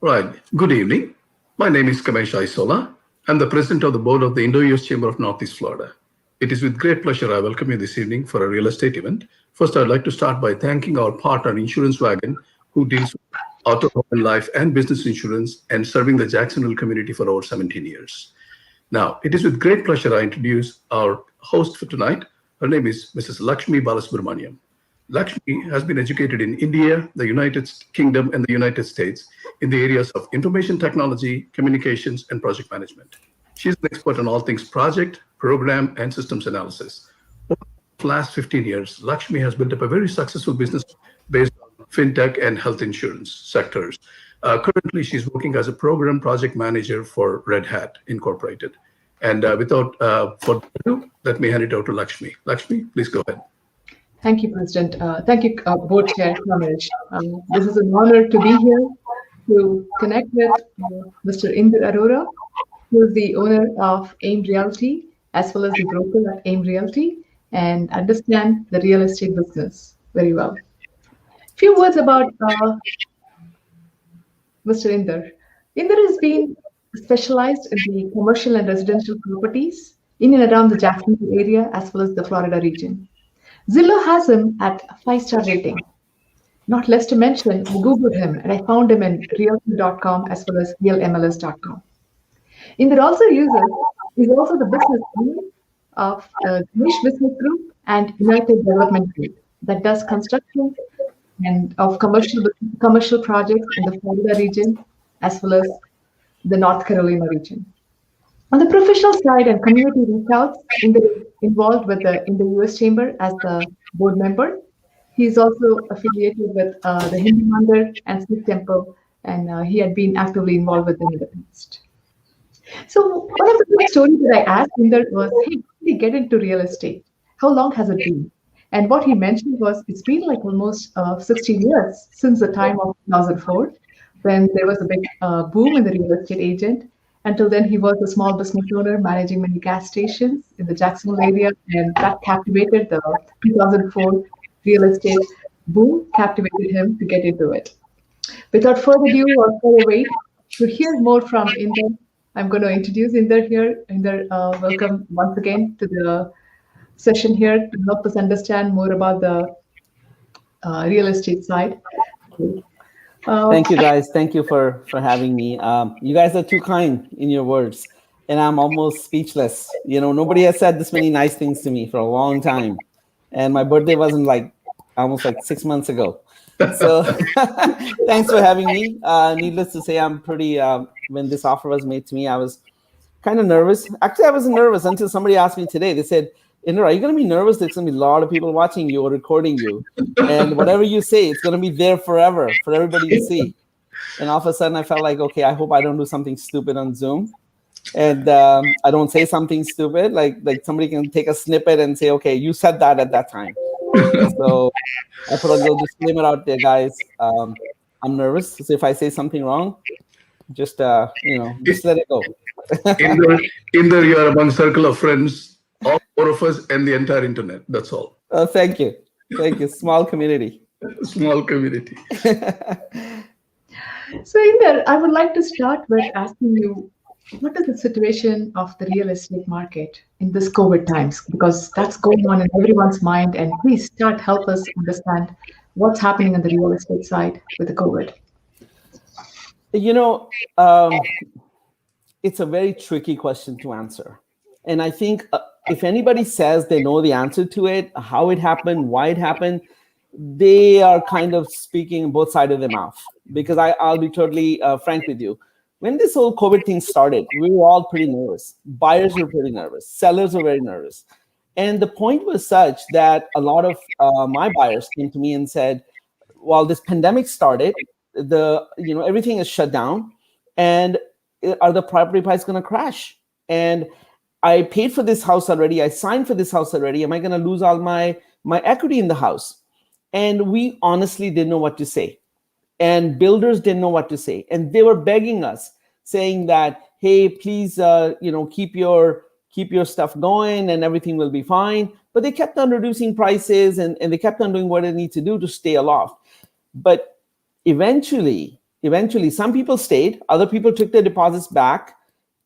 Right. Good evening. My name is Kamesh Aisola. I'm the president of the board of the Indo-US Chamber of Northeast Florida. It is with great pleasure I welcome you this evening for a real estate event. First, I'd like to start by thanking our partner, Insurance Wagon, who deals with auto, home, and life and business insurance and serving the Jacksonville community for over 17 years. Now, it is with great pleasure I introduce our host for tonight. Her name is Mrs. Lakshmi Balasubramaniam. Lakshmi has been educated in India, the United Kingdom, and the United States in the areas of information technology, communications, and project management. She's an expert on all things project, program, and systems analysis. Over the last 15 years, Lakshmi has built up a very successful business based on fintech and health insurance sectors. Currently, she's working as a program project manager for Red Hat Incorporated. And without further ado, let me hand it over to Lakshmi. Lakshmi, please go ahead. Thank you, President. Thank you, Board Chair Kamesh. This is an honor to be here to connect with Mr. Inder Arora, who is the owner of AIM Realty, as well as the broker at AIM Realty, and understand the real estate business very well. Few words about Mr. Inder. Inder has been specialized in the commercial and residential properties in and around the Jacksonville area, as well as the Florida region. Zillow has him at 5-star rating. Not less to mention, I Googled him and I found him in realtor.com as well as realmls.com. Inder also is also the business owner of Niche Business Group and United Development Group that does construction and of commercial projects in the Florida region as well as the North Carolina region. On the professional side and community reach outs, involved with in the US Chamber as the board member. He is also affiliated with the Hindu Mandir and Sikh Temple, and he had been actively involved with them in the past. So one of the big stories that I asked Inder was, hey, how did he get into real estate? How long has it been? And what he mentioned was, it's been like almost 16 years since the time of 2004, when there was a big boom in the real estate agent. Until then, he was a small business owner managing many gas stations in the Jacksonville area, and that captivated the 2004 real estate boom, captivated him to get into it. Without further ado or further wait, to hear more from Inder, I'm going to introduce Inder here. Inder, welcome once again to the session here to help us understand more about the real estate side. Thank you, guys. Thank you for having me. You guys are too kind in your words, and I'm almost speechless. You know, nobody has said this many nice things to me for a long time, and my birthday wasn't almost 6 months ago. So thanks for having me. Needless to say, I'm pretty. When this offer was made to me, I was kind of nervous. Actually, I wasn't nervous until somebody asked me today. They said, Inder, are you going to be nervous? There's going to be a lot of people watching you or recording you. And whatever you say, it's going to be there forever for everybody to see. And all of a sudden, I felt like, okay, I hope I don't do something stupid on Zoom. And I don't say something stupid. Like somebody can take a snippet and say, okay, you said that at that time. So I put a little disclaimer out there, guys. I'm nervous. So if I say something wrong, just let it go. Inder, you are among circle of friends. All four of us and the entire internet. That's all. Thank you. Thank you. Small community. Small community. So, Inder, I would like to start with asking you, what is the situation of the real estate market in this COVID times? Because that's going on in everyone's mind. And please help us understand what's happening on the real estate side with the COVID. You know, it's a very tricky question to answer. And I think if anybody says they know the answer to it, how it happened, why it happened, they are kind of speaking both sides of their mouth. Because I'll be totally frank with you. When this whole COVID thing started, we were all pretty nervous. Buyers were pretty nervous. Sellers were very nervous. And the point was such that a lot of my buyers came to me and said, while this pandemic started, everything is shut down, and are the property prices going to crash? And I paid for this house already. I signed for this house already. Am I going to lose all my equity in the house? And we honestly didn't know what to say. And builders didn't know what to say. And they were begging us, saying that, hey, please, keep your stuff going and everything will be fine. But they kept on reducing prices and they kept on doing what they need to do to stay aloft. But eventually, eventually some people stayed, other people took their deposits back.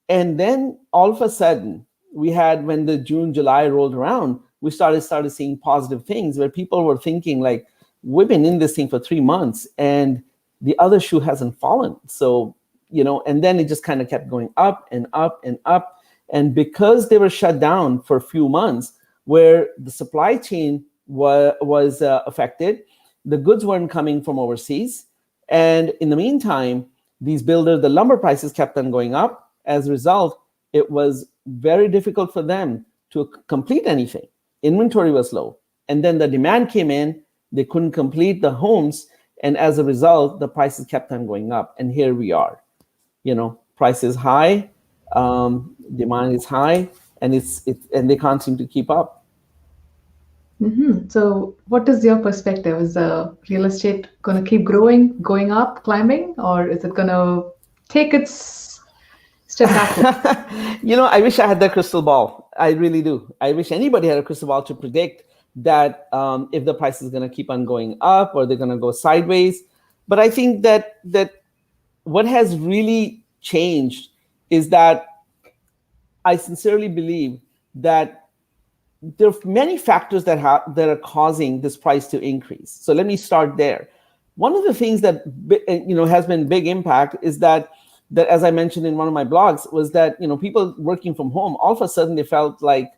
And then all of a sudden, we had, when the June, July rolled around, we started seeing positive things where people were thinking like, we've been in this thing for 3 months and the other shoe hasn't fallen. So, and then it just kind of kept going up and up and up. And because they were shut down for a few months, where the supply chain was affected, the goods weren't coming from overseas. And in the meantime, the lumber prices kept on going up. As a result, it was very difficult for them to complete anything. Inventory was low. And then the demand came in, they couldn't complete the homes. And as a result, the prices kept on going up. And here we are, price is high, demand is high, and and they can't seem to keep up. So what is your perspective? Is the real estate going to keep growing, going up, climbing, or is it going to take its step back? I wish I had that crystal ball. I really do. I wish anybody had a crystal ball to predict that if the price is going to keep on going up or they're going to go sideways. But I think that what has really changed is that I sincerely believe that there are many factors that are causing this price to increase. So let me start there. One of the things that has been big impact is that as I mentioned in one of my blogs, was that people working from home, all of a sudden they felt like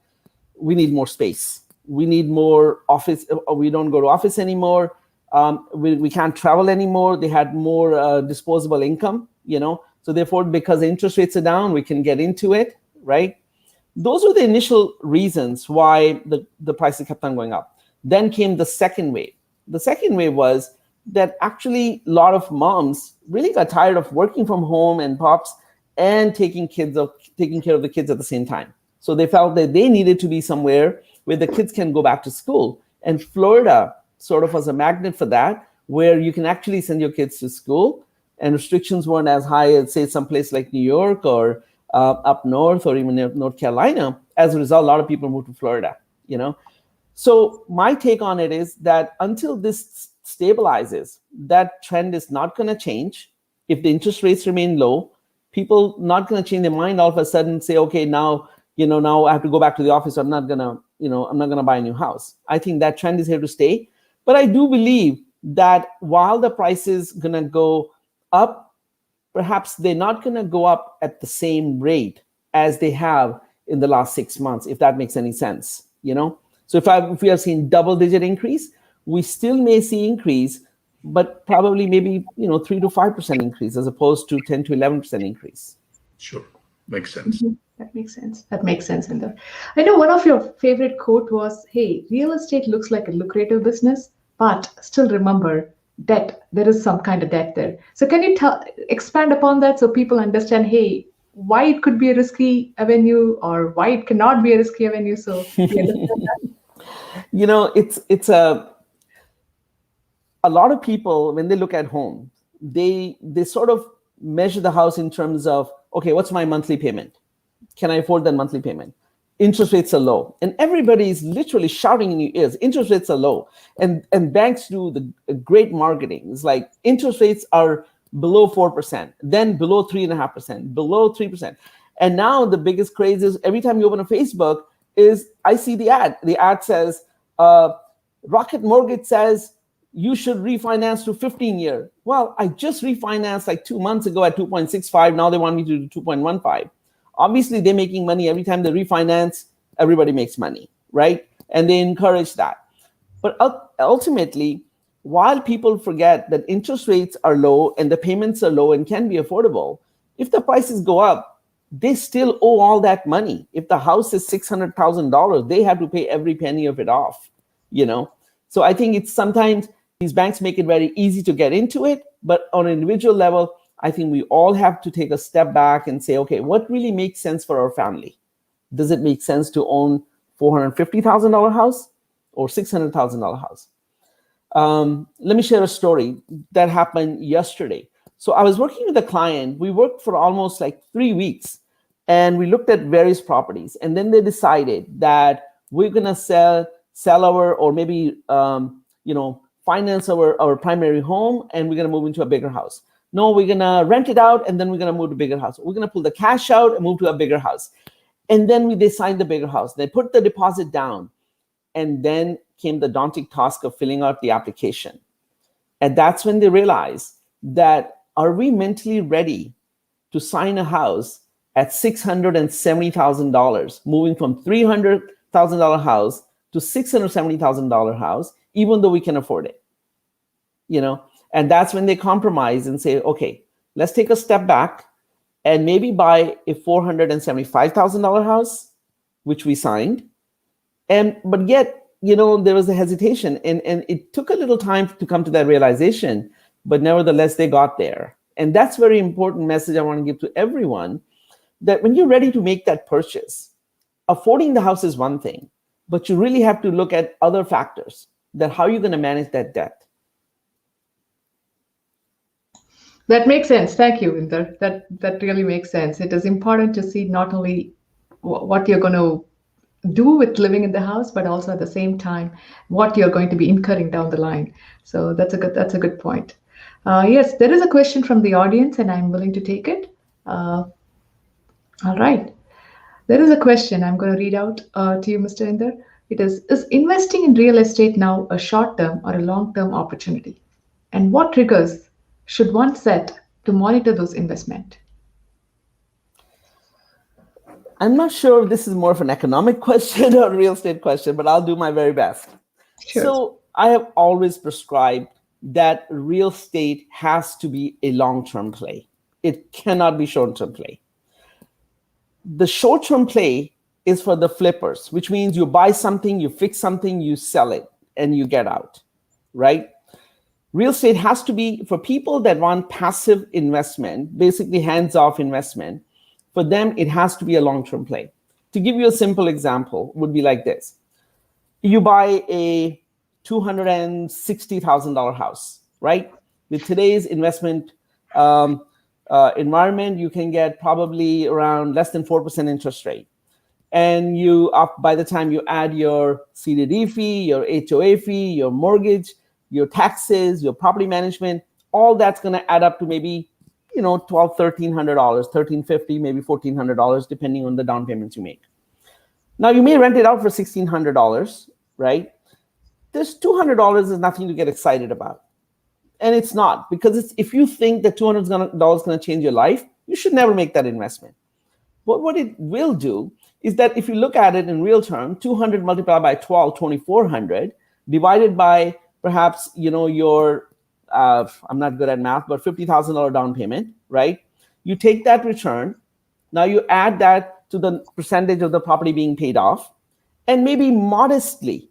we need more space, we need more office, we don't go to office anymore, we can't travel anymore. They had more disposable income, so therefore, because the interest rates are down, we can get into it, right? Those were the initial reasons why the prices kept on going up. Then came the second wave. The second wave was that actually a lot of moms really got tired of working from home and pops and taking care of the kids at the same time. So they felt that they needed to be somewhere where the kids can go back to school. And Florida sort of was a magnet for that, where you can actually send your kids to school and restrictions weren't as high as, say, someplace like New York or up north or even North Carolina. As a result, a lot of people moved to Florida, So my take on it is that until this stabilizes, that trend is not going to change. If the interest rates remain low, people not going to change their mind all of a sudden, say, okay, now I have to go back to the office. I'm not going to buy a new house. I think that trend is here to stay. But I do believe that while the price is going to go up, perhaps they're not going to go up at the same rate as they have in the last 6 months, if that makes any sense, So if we have seen double-digit increase, we still may see increase, but probably maybe 3 to 5% increase as opposed to 10 to 11% increase. Sure, makes sense. That makes sense. That makes sense, Inder. I know one of your favorite quote was, "Hey, real estate looks like a lucrative business, but still remember, debt. There is some kind of debt there." So can you expand upon that so people understand, hey, why it could be a risky avenue or why it cannot be a risky avenue? So we understand that. It's a lot of people, when they look at home, they sort of measure the house in terms of, okay, what's my monthly payment? Can I afford that monthly payment? Interest rates are low, and everybody is literally shouting in your ears, interest rates are low. And banks do the great marketing. It's like interest rates are below 4%, then below 3.5%, below 3%. And now the biggest craze is every time you open a Facebook is I see the ad. The ad says, Rocket Mortgage says you should refinance to 15-year. Well, I just refinanced like 2 months ago at 2.65. Now they want me to do 2.15. Obviously, they're making money every time they refinance. Everybody makes money, right? And they encourage that. But ultimately, while people forget that interest rates are low and the payments are low and can be affordable, if the prices go up, they still owe all that money. If the house is $600,000, they have to pay every penny of it off, So I think it's sometimes these banks make it very easy to get into it, but on an individual level, I think we all have to take a step back and say, okay, what really makes sense for our family? Does it make sense to own $450,000 house or $600,000 house? Let me share a story that happened yesterday. So I was working with a client. We worked for almost like 3 weeks, and we looked at various properties. And then they decided that we're going to sell our, or maybe, finance our primary home, and we're going to move into a bigger house. No, we're going to rent it out and then we're going to move to a bigger house. We're going to pull the cash out and move to a bigger house. And then they signed the bigger house. They put the deposit down. And then came the daunting task of filling out the application. And that's when they realized that, are we mentally ready to sign a house at $670,000, moving from $300,000 house to $670,000 house, even though we can afford it? And that's when they compromise and say, okay, let's take a step back and maybe buy a $475,000 house, which we signed. But yet, there was a hesitation, and it took a little time to come to that realization, but nevertheless, they got there. And that's a very important message I want to give to everyone, that when you're ready to make that purchase, affording the house is one thing, but you really have to look at other factors, that how you're going to manage that debt. That makes sense. Thank you, Inder. That really makes sense. It is important to see not only what you're going to do with living in the house, but also at the same time what you're going to be incurring down the line. So that's a good point. Yes, there is a question from the audience, and I'm willing to take it. All right, there is a question I'm going to read out to you, Mr. Inder. It is investing in real estate now a short-term or a long-term opportunity, and what triggers should one set to monitor those investment? I'm not sure if this is more of an economic question or a real estate question, but I'll do my very best. Sure. So I have always prescribed that real estate has to be a long-term play. It cannot be short-term play. The short-term play is for the flippers, which means you buy something, you fix something, you sell it, and you get out, right? Real estate has to be for people that want passive investment, basically hands-off investment. For them, it has to be a long-term play. To give you a simple example, would be like this. You buy a $260,000 house, right? With today's investment environment, you can get probably around less than 4% interest rate. And by the time you add your CDD fee, your HOA fee, your mortgage, your taxes, your property management, all that's going to add up to maybe $1,200, $1,300, $1,350, maybe $1,400, depending on the down payments you make. Now, you may rent it out for $1,600, right? This $200 is nothing to get excited about. And it's not, because if you think that $200 is going to change your life, you should never make that investment. But what it will do is that if you look at it in real term, 200 multiplied by 12, 2,400, divided by perhaps, your I'm not good at math, but $50,000 down payment, right? You take that return. Now you add that to the percentage of the property being paid off, and maybe modestly,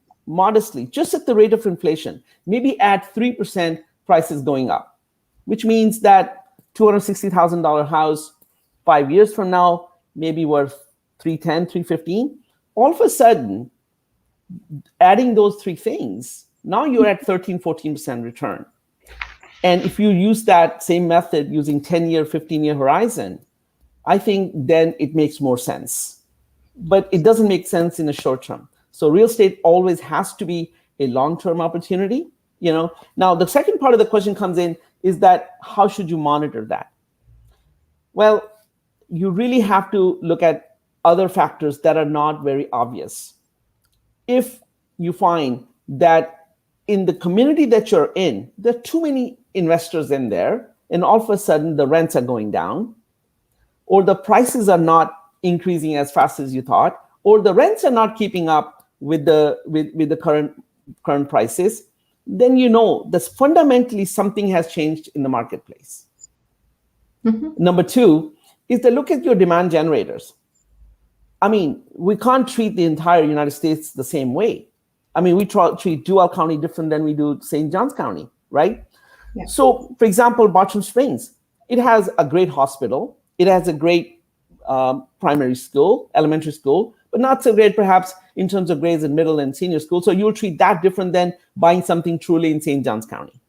just at the rate of inflation, maybe add 3% prices going up, which means that $260,000 house 5 years from now, maybe worth $310,000, $315,000. All of a sudden, adding those three things, now you're at 13, 14% return. And if you use that same method using 10-year, 15-year horizon, I think then it makes more sense. But it doesn't make sense in the short term. So real estate always has to be a long-term opportunity. Now, the second part of the question comes in is that how should you monitor that? Well, you really have to look at other factors that are not very obvious. If you find that in the community that you're in, there are too many investors in there, and all of a sudden the rents are going down, or the prices are not increasing as fast as you thought, or the rents are not keeping up with the current prices, then that fundamentally something has changed in the marketplace. Mm-hmm. Number two is to look at your demand generators. I mean, we can't treat the entire United States the same way. I mean, we treat Duval County different than we do St. Johns County, right? Yeah. So, for example, Bartram Springs, it has a great hospital. It has a great primary school, elementary school, but not so great perhaps in terms of grades in middle and senior school. So you'll treat that different than buying something truly in St. Johns County,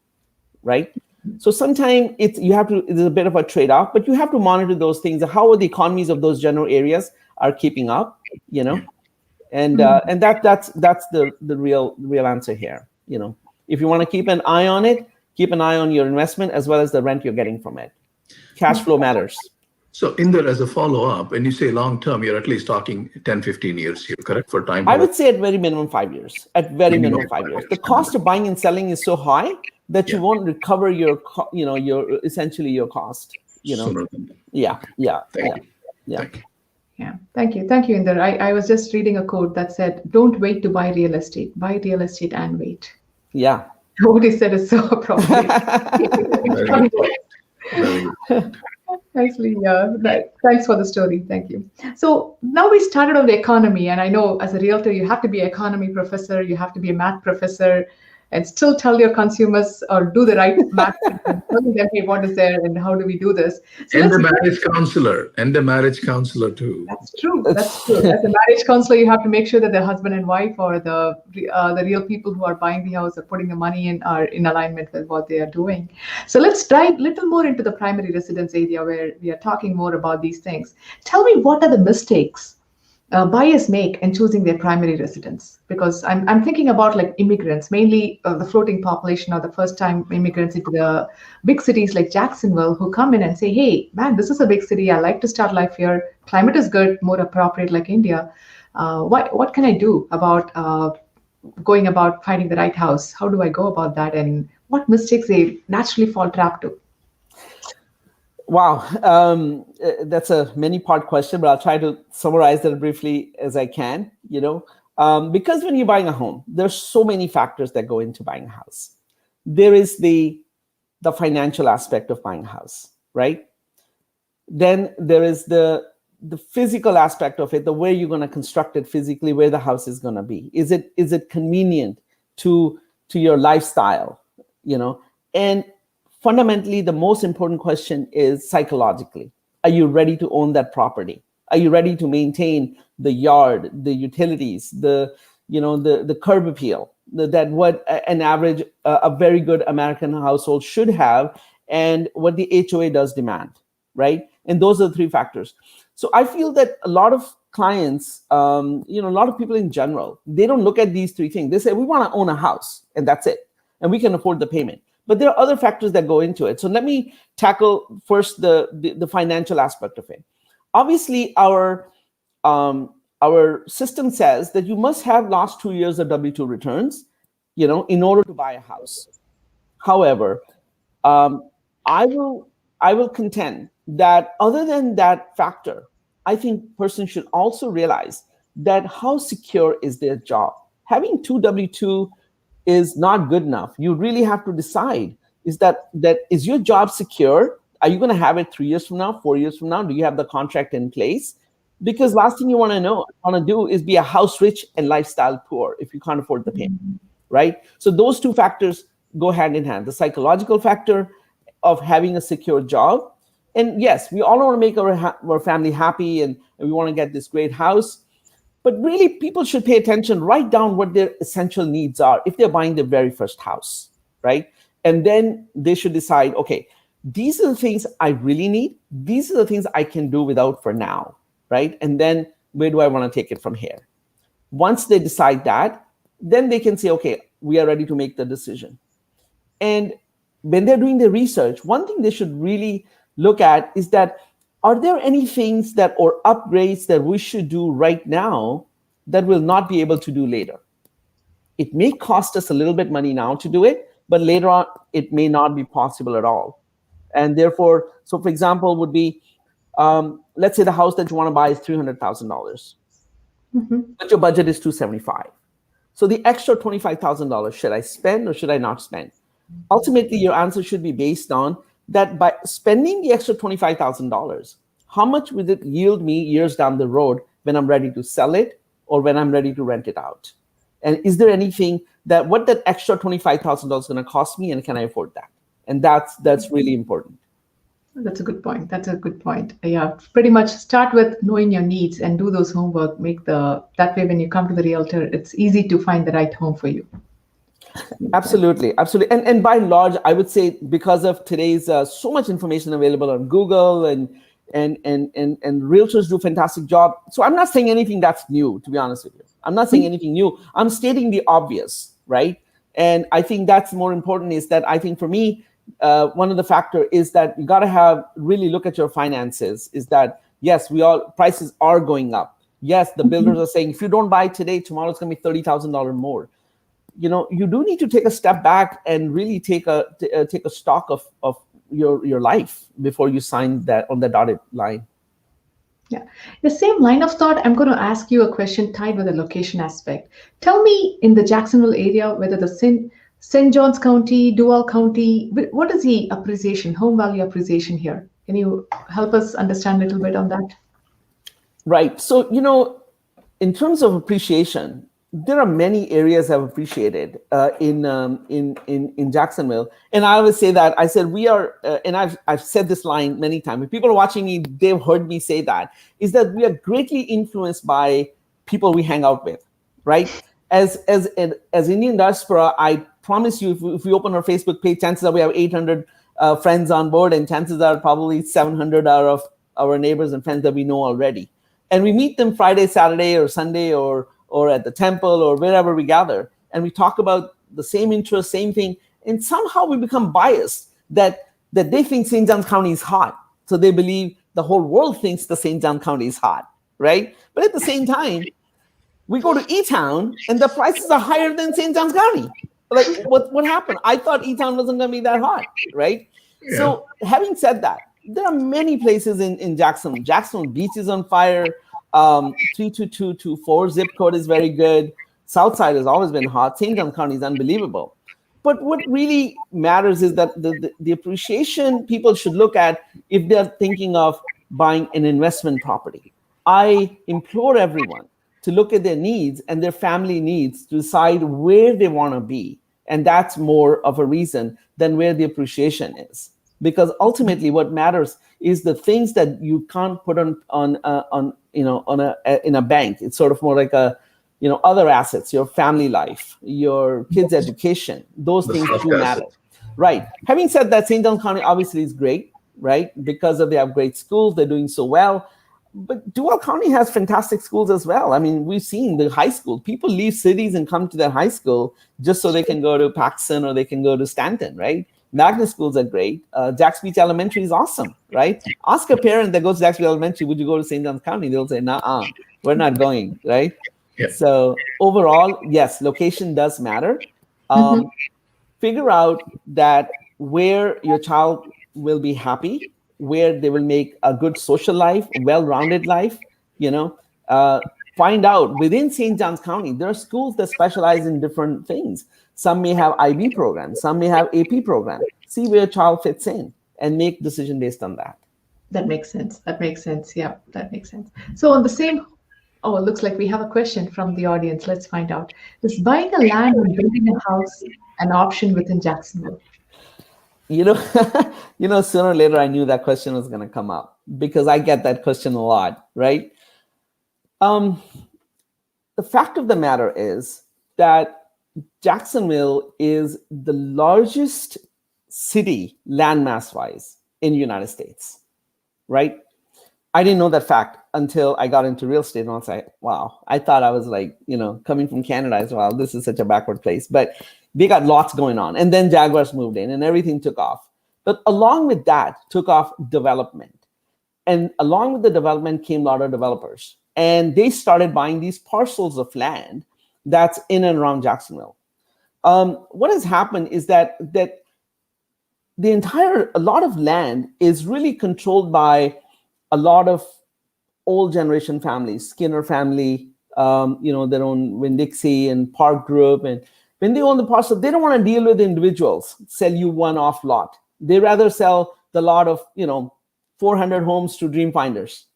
right? So sometimes it's a bit of a trade-off, but you have to monitor those things. How are the economies of those general areas are keeping up, and that's the real answer here. If you want to keep an eye on it, keep an eye on your investment as well as the rent you're getting from it. Cash flow matters. So in there, as a follow-up, when you say long-term, you're at least talking 10, 15 years here, correct? For time. I would say at very minimum 5 years. At very minimum 5 years. The cost of buying and selling is so high that you won't recover your, your essentially your cost. Sooner than that. Yeah. Thank you. Yeah. Yeah, thank you, Inder. I was just reading a quote that said, "Don't wait to buy real estate. Buy real estate and wait." Yeah. What he said is so appropriate. Very good. Very good. Nicely, thanks for the story. Thank you. So now we started on the economy, and I know as a realtor, you have to be an economy professor, you have to be a math professor, and still tell your consumers or do the right math and telling them, hey, what is there and how do we do this? So And the marriage counselor too. That's true. That's true. As a marriage counselor, you have to make sure that the husband and wife or the real people who are buying the house or putting the money in are in alignment with what they are doing. So let's dive a little more into the primary residence area where we are talking more about these things. Tell me, what are the mistakes buyers make in choosing their primary residence? Because I'm thinking about like immigrants, mainly the floating population or the first-time immigrants into the big cities like Jacksonville, who come in and say, hey, man, this is a big city. I like to start life here. Climate is good, more appropriate like India. What can I do about going about finding the right house? How do I go about that? And what mistakes they naturally fall trap to? Wow, that's a many-part question, but I'll try to summarize that briefly as I can. Because when you're buying a home, there's so many factors that go into buying a house. There is the financial aspect of buying a house, right? Then there is the physical aspect of it, the way you're going to construct it physically, where the house is going to be. Is it convenient to your lifestyle? And fundamentally, the most important question is psychologically. Are you ready to own that property? Are you ready to maintain the yard, the utilities, the curb appeal, that what an average, a very good American household should have, and what the HOA does demand, right? And those are the three factors. So I feel that a lot of clients, a lot of people in general, they don't look at these three things. They say, we want to own a house, and that's it. And we can afford the payment. But there are other factors that go into it. So let me tackle first the financial aspect of it. Obviously, our system says that you must have last 2 years of W-2 returns, in order to buy a house. However, I will contend that other than that factor, I think person should also realize that how secure is their job. Having 2 W-2 is not good enough. You really have to decide, is your job secure? Are you going to have it 3 years from now, 4 years from now? Do you have the contract in place? Because last thing you want to do is be a house rich and lifestyle poor if you can't afford the payment, right? So those two factors go hand in hand. The psychological factor of having a secure job. And yes, we all want to make our family happy and we want to get this great house. But really, people should pay attention, write down what their essential needs are if they're buying their very first house, right? And then they should decide, okay, these are the things I really need. These are the things I can do without for now, right? And then where do I want to take it from here? Once they decide that, then they can say, okay, we are ready to make the decision. And when they're doing the research, one thing they should really look at is that, are there any things or upgrades that we should do right now that we'll not be able to do later? It may cost us a little bit money now to do it, but later on, it may not be possible at all. And therefore, so for example, would be, let's say the house that you want to buy is $300,000, but your budget is $275,000. So the extra $25,000, should I spend or should I not spend? Ultimately, your answer should be based on that by spending the extra $25,000, how much will it yield me years down the road when I'm ready to sell it or when I'm ready to rent it out? And is there anything what that extra $25,000 is going to cost me, and can I afford that? And that's really important. That's a good point. Yeah, pretty much start with knowing your needs and do those homework. That way when you come to the realtor, it's easy to find the right home for you. Absolutely. And by and large, I would say because of today's so much information available on Google and realtors do a fantastic job. So I'm not saying anything that's new, to be honest with you. I'm not saying anything new. I'm stating the obvious, right? And I think that's more important, is that I think for me, one of the factor is that you got to really look at your finances, is that, yes, prices are going up. Yes, the builders are saying, if you don't buy today, tomorrow it's going to be $30,000 more. You do need to take a step back and really take a stock of your life before you sign that on the dotted line. Yeah. The same line of thought, I'm going to ask you a question tied with the location aspect. Tell me, in the Jacksonville area, whether the St. Johns County, Duval County, what is the appreciation, home value appreciation here? Can you help us understand a little bit on that? Right. So, in terms of appreciation, there are many areas I've appreciated in Jacksonville, and I always say that. I said we are, and I've said this line many times. If people are watching me, they've heard me say that. Is that we are greatly influenced by people we hang out with, right? As Indian diaspora, I promise you, if we open our Facebook page, chances are we have 800 friends on board, and chances are probably 700 are of our neighbors and friends that we know already, and we meet them Friday, Saturday, or Sunday, or at the temple, or wherever we gather, and we talk about the same interest, same thing, and somehow we become biased that they think St. Johns County is hot, so they believe the whole world thinks the St. Johns County is hot, right? But at the same time, we go to E-Town, and the prices are higher than St. Johns County. Like, what happened? I thought E-Town wasn't going to be that hot, right? Yeah. So having said that, there are many places in Jacksonville. Jacksonville Beach is on fire. 32224 zip code is very good. Southside has always been hot. St. Johns County is unbelievable. But what really matters is that the appreciation people should look at if they're thinking of buying an investment property. I implore everyone to look at their needs and their family needs to decide where they want to be. And that's more of a reason than where the appreciation is. Because ultimately what matters is the things that you can't put in a bank. It's sort of more like other assets, your family life, your kids' education. Those things do matter. Right. Having said that, St. Johns County obviously is great, right? Because they have great schools, they're doing so well. But Duval County has fantastic schools as well. I mean, we've seen the high school. People leave cities and come to their high school just so they can go to Paxton or they can go to Stanton, right? Magnet schools are great. Jacks Beach Elementary is awesome, right? Ask a parent that goes to Jacks Beach Elementary, would you go to St. Johns County? They'll say, nah, we're not going, right? Yeah. So overall, yes, location does matter. Figure out that where your child will be happy, where they will make a good social life, well-rounded life, find out within St. Johns County, there are schools that specialize in different things. Some may have IB programs, some may have AP programs. See where your child fits in and make decision based on that. That makes sense. Yeah, that makes sense. So on the same, it looks like we have a question from the audience. Let's find out. Is buying a land and building a house an option within Jacksonville? Sooner or later, I knew that question was going to come up because I get that question a lot, right? The fact of the matter is that Jacksonville is the largest city landmass-wise in the United States, right? I didn't know that fact until I got into real estate, and I was like, wow, I thought I was like, coming from Canada as well. This is such a backward place, but they got lots going on. And then Jaguars moved in and everything took off. But along with that took off development. And along with the development came a lot of developers. And they started buying these parcels of land that's in and around Jacksonville. What has happened is that a lot of land is really controlled by a lot of old generation families, Skinner family, their own Winn-Dixie and Park Group. And when they own the parcel, they don't want to deal with individuals, sell you one-off lot. They rather sell the lot of, 400 homes to dream finders.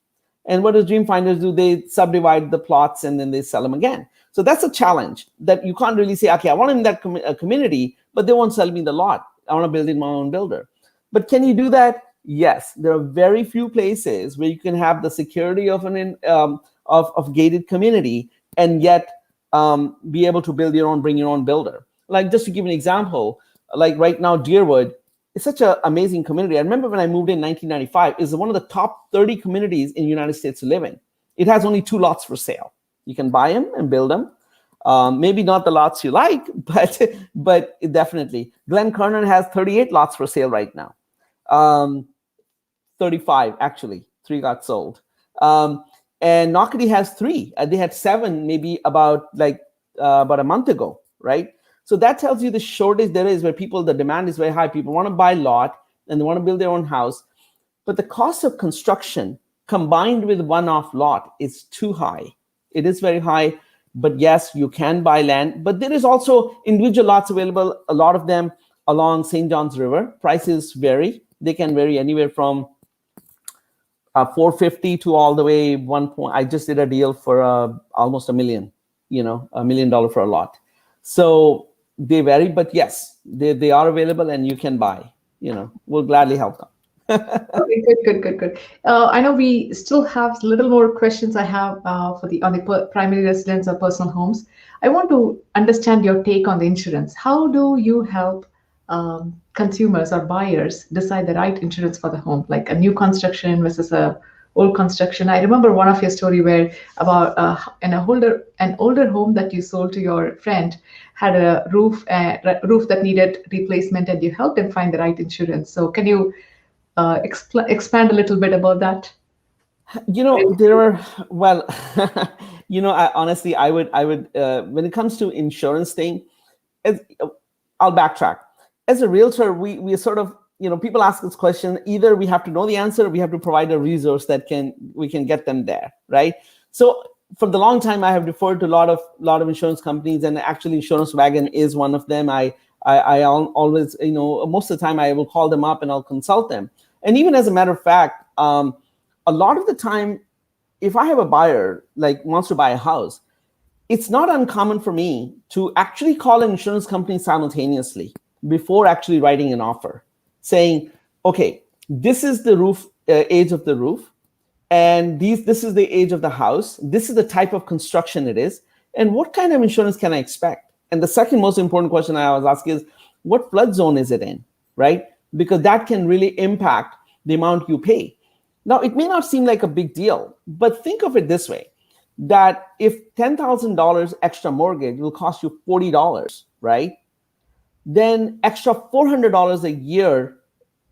And what does dream finders do? They subdivide the plots and then they sell them again. So that's a challenge that you can't really say, okay, I want them in that community, but they won't sell me the lot. I want to build in my own builder. But can you do that? Yes. There are very few places where you can have the security of of gated community and yet be able to bring your own builder. Like, just to give an example, like right now, Deerwood is such an amazing community. I remember when I moved in 1995, it's one of the top 30 communities in the United States to live in. It has only 2 lots for sale. You can buy them and build them. Maybe not the lots you like, but definitely. Glen Kernan has 38 lots for sale right now. 35 actually, 3 got sold. And Nocatee has 3. They had 7 maybe about a month ago, right? So that tells you the shortage there is, where the demand is very high. People want to buy a lot and they want to build their own house, but the cost of construction combined with one-off lot is too high. It is very high, but yes, you can buy land, but there is also individual lots available, a lot of them along St. John's River. Prices vary. They can vary anywhere from 450 to all the way 1 point. I just did a deal for almost $1 million, $1 million for a lot. So they vary, but yes, they are available and you can buy. We'll gladly help them. Okay, good. I know we still have a little more questions I have on the primary residence or personal homes. I want to understand your take on the insurance. How do you help consumers or buyers decide the right insurance for the home, like a new construction versus a old construction? I remember one of your story where about an older home that you sold to your friend had a roof that needed replacement, and you helped them find the right insurance. So can you expand a little bit about that? Honestly, I would when it comes to insurance thing, I'll backtrack. As a realtor, we sort of, people ask this question, either we have to know the answer or we have to provide a resource that we can get them there, right? So for the long time, I have deferred to a lot of insurance companies, and actually Insurance Wagon is one of them. I always, most of the time I will call them up and I'll consult them. And even as a matter of fact, a lot of the time, if I have a buyer wants to buy a house, it's not uncommon for me to actually call an insurance company simultaneously before actually writing an offer, saying, okay, this is the roof age of the roof, and this is the age of the house, this is the type of construction it is, and what kind of insurance can I expect? And the second most important question I always ask is, what flood zone is it in, right? Because that can really impact the amount you pay. Now, it may not seem like a big deal, but think of it this way, that if $10,000 extra mortgage will cost you $40, right? Then extra $400 a year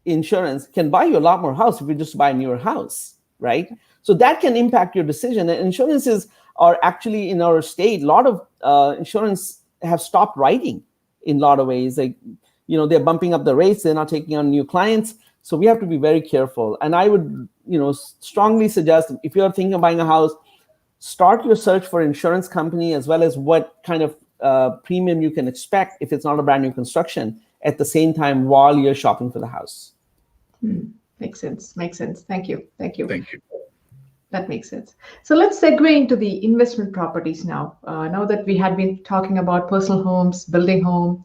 insurance can buy you a lot more house if you just buy a newer house, right? So that can impact your decision. And insurances are actually, in our state, a lot of insurance have stopped writing in a lot of ways. They're bumping up the rates, they're not taking on new clients. So we have to be very careful. And I would, strongly suggest, if you're thinking of buying a house, start your search for insurance company, as well as what kind of premium you can expect if it's not a brand new construction, at the same time while you're shopping for the house. Makes sense. Thank you. Thank you. That makes sense. So let's segue into the investment properties now. Now that we had been talking about personal homes, building home,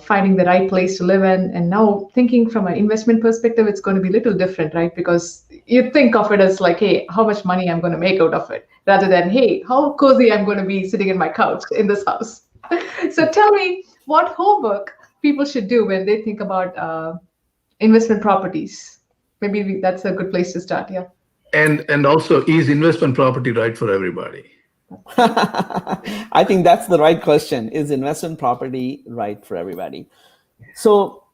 finding the right place to live in, and now thinking from an investment perspective, it's going to be a little different, right? Because you think of it as like, hey, how much money I'm going to make out of it, rather than, hey, how cozy I'm going to be sitting in my couch in this house. So tell me what homework people should do when they think about investment properties. Maybe that's a good place to start. Yeah. And also, is investment property right for everybody? I think that's the right question. Is investment property right for everybody? So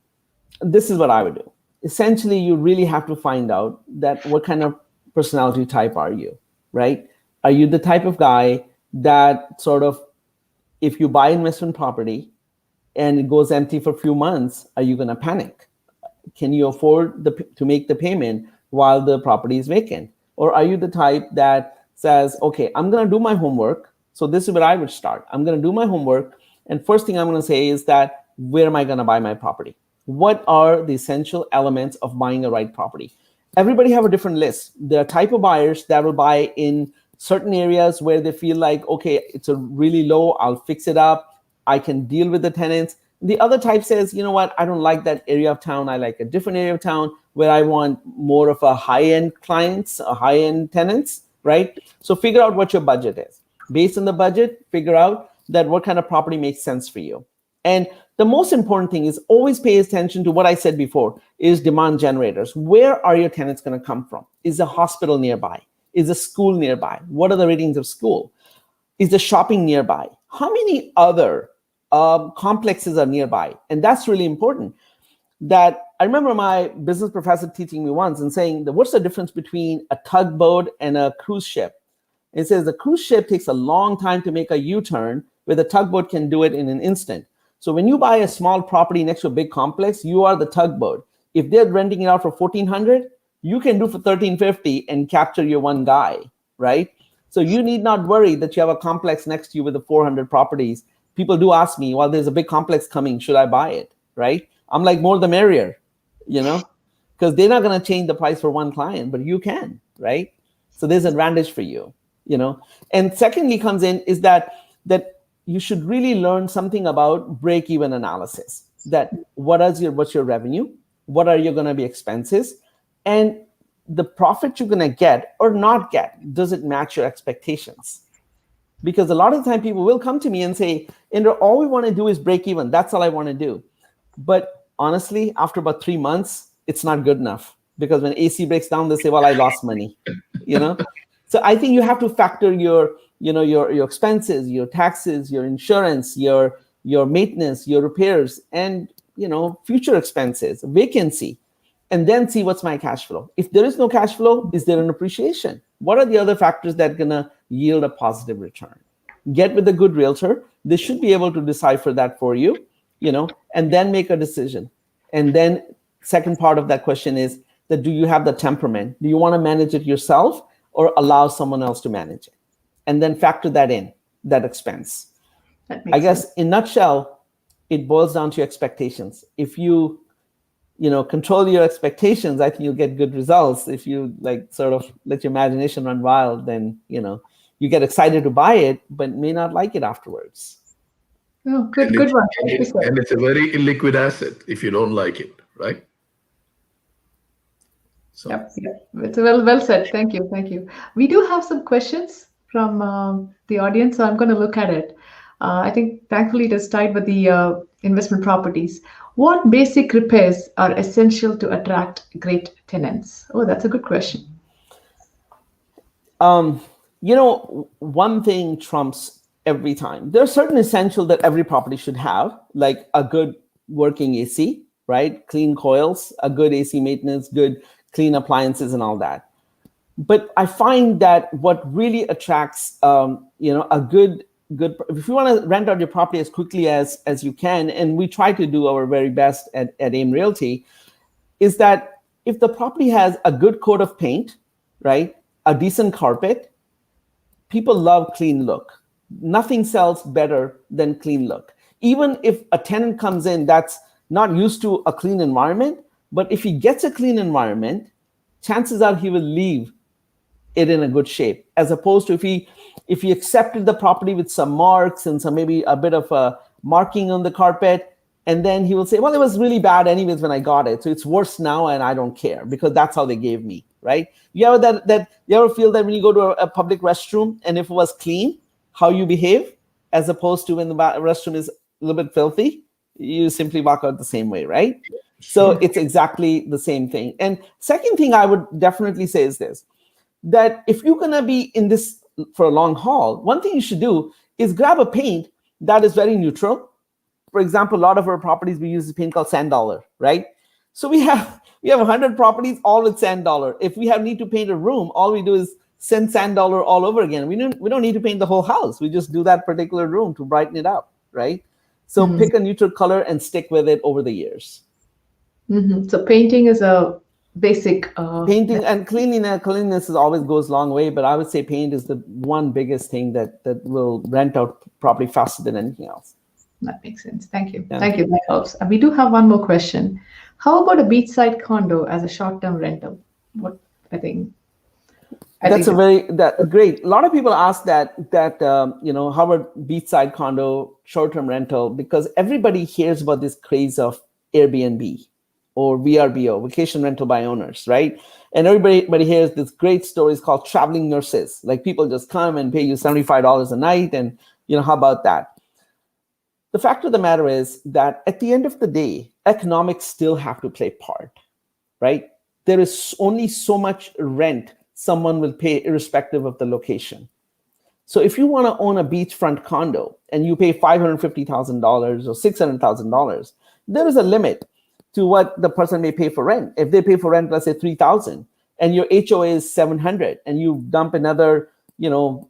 this is what I would do. Essentially, you really have to find out that what kind of personality type are you, right? Are you the type of guy that sort of, if you buy investment property and it goes empty for a few months, are you going to panic? Can you afford to make the payment while the property is vacant? Or are you the type that says, okay, I'm going to do my homework. So this is where I would start. I'm going to do my homework. And first thing I'm going to say is that, where am I going to buy my property? What are the essential elements of buying a right property? Everybody have a different list. There are type of buyers that will buy in certain areas where they feel like, okay, it's a really low, I'll fix it up, I can deal with the tenants. The other type says, you know what, I don't like that area of town. I like a different area of town where I want more of a high-end clients, a high-end tenants, right? So figure out what your budget is. Based on the budget, figure out that what kind of property makes sense for you. And the most important thing is always pay attention to what I said before, is demand generators. Where are your tenants going to come from? Is a hospital nearby? Is a school nearby? What are the ratings of school? Is the shopping nearby? how many other complexes are nearby? And that's really important. That I remember my business professor teaching me once and saying, what's the difference between a tugboat and a cruise ship? It says the cruise ship takes a long time to make a U-turn, where the tugboat can do it in an instant. So when you buy a small property next to a big complex, you are the tugboat. If they're renting it out for $1,400, you can do for $1,350 and capture your one guy, right? So you need not worry that you have a complex next to you with the 400 properties. People do ask me, well, there's a big complex coming, should I buy it, right? I'm like, more the merrier, because they're not going to change the price for one client, but you can, right? So there's an advantage for you, And secondly comes in is that you should really learn something about break-even analysis. That what's your revenue? What are you going to be expenses? And the profit you're going to get or not get, does it match your expectations? Because a lot of the time people will come to me and say, Indra, all we want to do is break even. That's all I want to do. But honestly, after about 3 months, it's not good enough, because when AC breaks down, they say, well, I lost money, So I think you have to factor your expenses, your taxes, your insurance, your maintenance, your repairs, and future expenses, vacancy, and then see what's my cash flow. If there is no cash flow, is there an appreciation? What are the other factors that are gonna yield a positive return? Get with a good realtor. They should be able to decipher that for you, and then make a decision. And then second part of that question is that, do you have the temperament? Do you want to manage it yourself or allow someone else to manage it? And then factor that in, that expense. I guess sense. in a nutshell, it boils down to your expectations. If you control your expectations, I think you'll get good results. If you sort of let your imagination run wild, then you get excited to buy it, but may not like it afterwards. Oh, good one. And it's a very illiquid asset if you don't like it, right? So. Yep. It's well said. Thank you. We do have some questions from the audience, so I'm going to look at it. I think thankfully it is tied with the investment properties. What basic repairs are essential to attract great tenants? Oh, that's a good question. One thing trumps every time. There are certain essentials that every property should have, like a good working AC, right? Clean coils, a good AC maintenance, good clean appliances, and all that. But I find that what really attracts, a good, if you want to rent out your property as quickly as you can, and we try to do our very best at AIM Realty, is that if the property has a good coat of paint, right, a decent carpet, people love clean look. Nothing sells better than clean look. Even if a tenant comes in that's not used to a clean environment, but if he gets a clean environment, chances are he will leave it in a good shape, as opposed to if he accepted the property with some marks and some maybe a bit of a marking on the carpet, and then he will say, well, it was really bad anyways when I got it, so it's worse now and I don't care because that's how they gave me, right? You ever feel that when you go to a public restroom and if it was clean, how you behave, as opposed to when the restroom is a little bit filthy, you simply walk out the same way, right? So it's exactly the same thing. And second thing I would definitely say is this, that if you're going to be in this for a long haul, one thing you should do is grab a paint that is very neutral. For example, a lot of our properties, we use a paint called Sand Dollar, right? So we have 100 properties all with Sand Dollar. If we need to paint a room, all we do is send Sand Dollar all over again. We don't need to paint the whole house. We just do that particular room to brighten it up, right? So pick a neutral color and stick with it over the years. Mm-hmm. So painting is a basic. Painting and cleanliness always goes a long way, but I would say paint is the one biggest thing that will rent out property faster than anything else. That makes sense. Thank you. Yeah. Thank you. That helps. We do have one more question. How about a beachside condo as a short-term rental? That's great. A lot of people ask that how about beachside condo short-term rental, because everybody hears about this craze of Airbnb or VRBO, vacation rental by owners, right? And everybody hears this great stories called traveling nurses. Like people just come and pay you $75 a night, and how about that? The fact of the matter is that at the end of the day, economics still have to play part, right? There is only so much rent someone will pay irrespective of the location. So if you want to own a beachfront condo and you pay $550,000 or $600,000, there is a limit to what the person may pay for rent. If they pay for rent, let's say $3,000, and your HOA is $700, and you dump another, $400,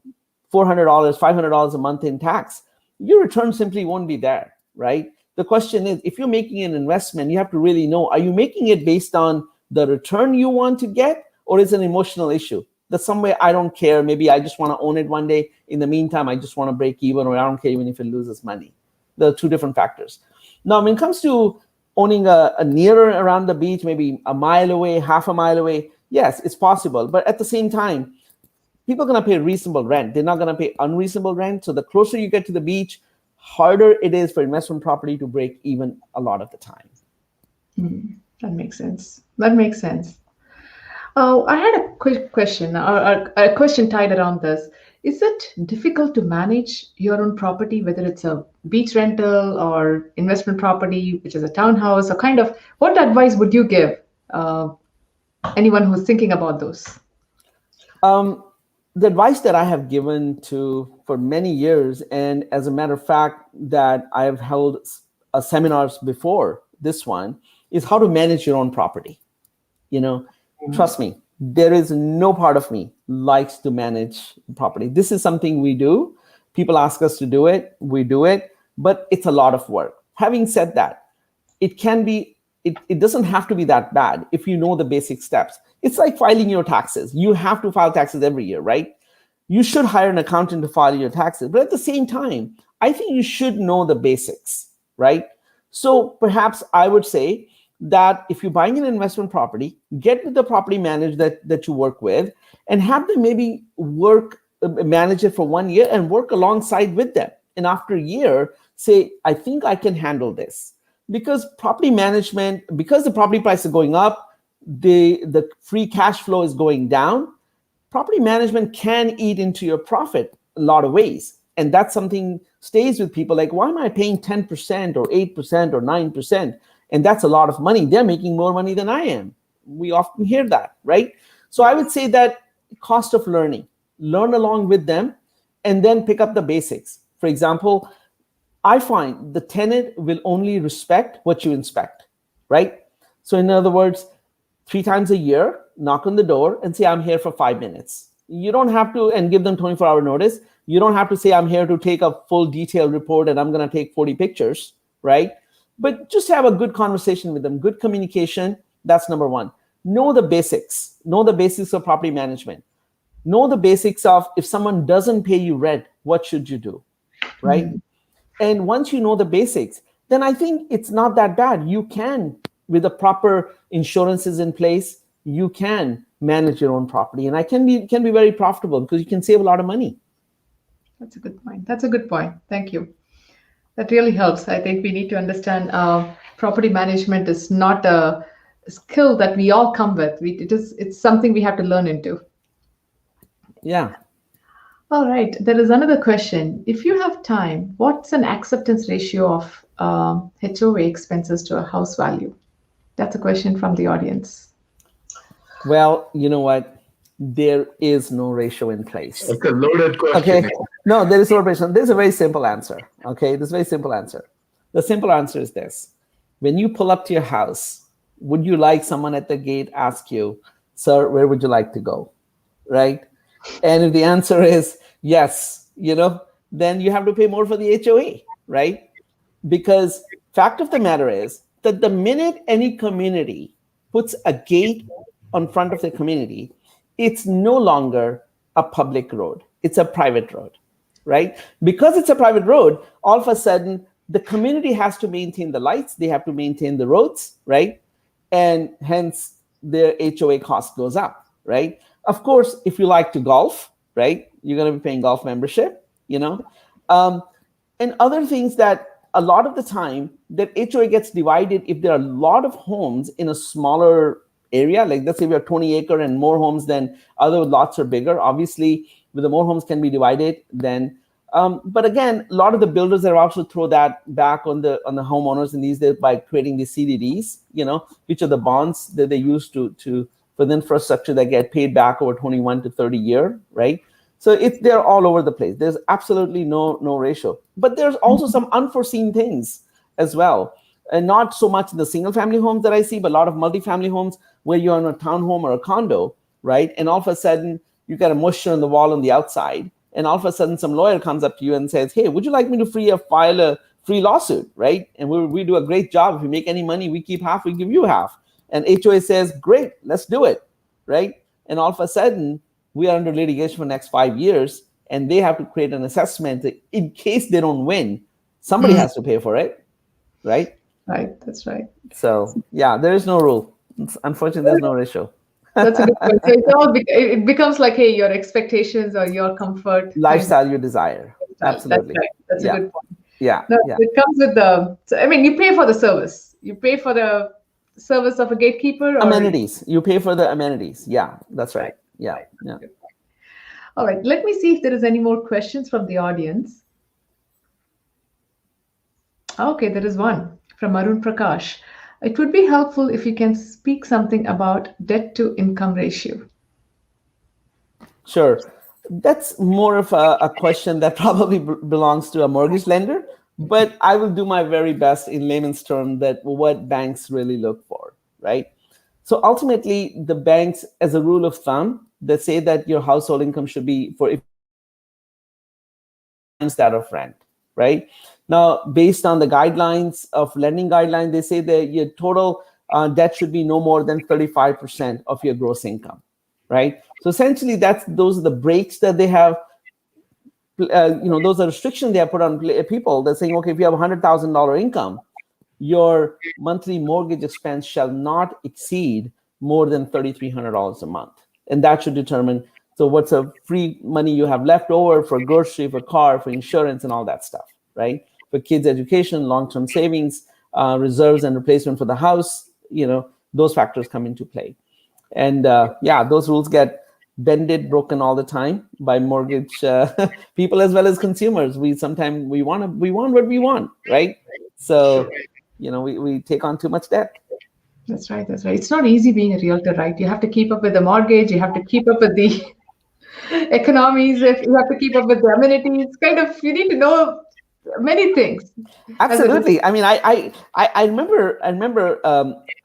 $500 a month in tax, your return simply won't be there, right? The question is, if you're making an investment, you have to really know, are you making it based on the return you want to get, or is it an emotional issue? That some way, I don't care. Maybe I just want to own it one day. In the meantime, I just want to break even, or I don't care even if it loses money. There are two different factors. Now, when it comes to owning a nearer around the beach, maybe a mile away, half a mile away, yes, it's possible. But at the same time, people are going to pay reasonable rent. They're not going to pay unreasonable rent. So the closer you get to the beach, harder it is for investment property to break even a lot of the time. That makes sense. That makes sense. I had a quick question, or a question tied around this. Is it difficult to manage your own property, whether it's a beach rental or investment property, which is a townhouse, or kind of, what advice would you give anyone who's thinking about those? The advice that I have given for many years, and as a matter of fact, that I have held seminars before this one, is how to manage your own property. Trust me, there is no part of me likes to manage property. This is something we do. People ask us to do it. We do it, but it's a lot of work. Having said that, it doesn't have to be that bad if you know the basic steps. It's like filing your taxes. You have to file taxes every year, right? You should hire an accountant to file your taxes. But at the same time, I think you should know the basics, right? So perhaps I would say that if you're buying an investment property, get with the property manager that you work with and have them maybe manage it for 1 year and work alongside with them. And after a year, say, I think I can handle this. Because property management, because the property price is going up, the free cash flow is going down, property management can eat into your profit a lot of ways. And that's something stays with people like, why am I paying 10% or 8% or 9%? And that's a lot of money. They're making more money than I am. We often hear that, right? So I would say that cost of learn along with them, and then pick up the basics. For example, I find the tenant will only respect what you inspect, right? So in other words, 3 times a year, knock on the door and say, I'm here for 5 minutes. You don't have to, and give them 24-hour notice. You don't have to say, I'm here to take a full detailed report and I'm going to take 40 pictures, right? But just have a good conversation with them, good communication. That's number one. Know the basics. Know the basics of property management. Know the basics of, if someone doesn't pay you rent, what should you do, right? And once you know the basics, then I think it's not that bad. You can, with the proper insurances in place, you can manage your own property. And it can be very profitable because you can save a lot of money. That's a good point. That's a good point. Thank you. That really helps. I think we need to understand property management is not a skill that we all come with. It's something we have to learn into. Yeah. All right. There is another question. If you have time, what's an acceptance ratio of HOA expenses to a house value? That's a question from the audience. Well, you know what? There is no ratio in place. It's a loaded question. Okay. No, there is no ratio. There's a very simple answer. Okay. There's a very simple answer. The simple answer is this. When you pull up to your house, would you like someone at the gate ask you, sir, where would you like to go? Right? And if the answer is yes, then you have to pay more for the HOA, right? Because fact of the matter is that the minute any community puts a gate on front of the community, it's no longer a public road. It's a private road, right? Because it's a private road, all of a sudden, the community has to maintain the lights. They have to maintain the roads, right? And hence, their HOA cost goes up, right? Of course, if you like to golf, right, you're going to be paying golf membership, and other things that a lot of the time that HOA gets divided if there are a lot of homes in a smaller area, like let's say we have 20 acre and more homes than other lots are bigger. Obviously, with the more homes can be divided, then. But again, a lot of the builders are also throw that back on the homeowners in these days by creating these CDDs, which are the bonds that they use for the infrastructure that get paid back over 21 to 30 year, right? So they're all over the place. There's absolutely no ratio. But there's also some unforeseen things as well. And not so much in the single family homes that I see, but a lot of multifamily homes where you're in a townhome or a condo, right? And all of a sudden you got a moisture on the wall on the outside. And all of a sudden some lawyer comes up to you and says, hey, would you like me to file a free lawsuit, right? And we do a great job. If you make any money, we keep half, we give you half. And HOA says, great, let's do it, right? And all of a sudden we are under litigation for the next 5 years, and they have to create an assessment that in case they don't win, somebody has to pay for it, right? Right, that's right. So yeah, there is no rule. Unfortunately, there's no ratio. That's a good point. So it becomes like, hey, your expectations or your comfort. Lifestyle you desire. Absolutely. That's right. That's Yeah. a good point. Yeah. No, Yeah. it comes with you pay for the service. You pay for the service of a gatekeeper. Or Amenities. You pay for the amenities. Yeah, that's right. Yeah. Yeah. All right. Let me see if there is any more questions from the audience. Okay, there is one from Arun Prakash. It would be helpful if you can speak something about debt to income ratio. Sure. That's more of a question that probably belongs to a mortgage lender, but I will do my very best in layman's terms that what banks really look for, right? So ultimately, the banks, as a rule of thumb, they say that your household income should be for that of rent, right? Now, based on the guidelines of lending guidelines, they say that your total debt should be no more than 35% of your gross income, right? So essentially, those are the breaks that they have. Those are restrictions they have put on people. They're saying, okay, if you have $100,000 income, your monthly mortgage expense shall not exceed more than $3,300 a month, and that should determine. So what's a free money you have left over for grocery, for car, for insurance, and all that stuff, right? For kids' education, long-term savings, reserves and replacement for the house, those factors come into play. And those rules get bended, broken all the time by mortgage people as well as consumers. We want what we want, right? So, we take on too much debt. That's right. That's right. It's not easy being a realtor, right? You have to keep up with the mortgage. You have to keep up with the economies. If you have to keep up with the amenities, you need to know many things. Absolutely. I mean, I remember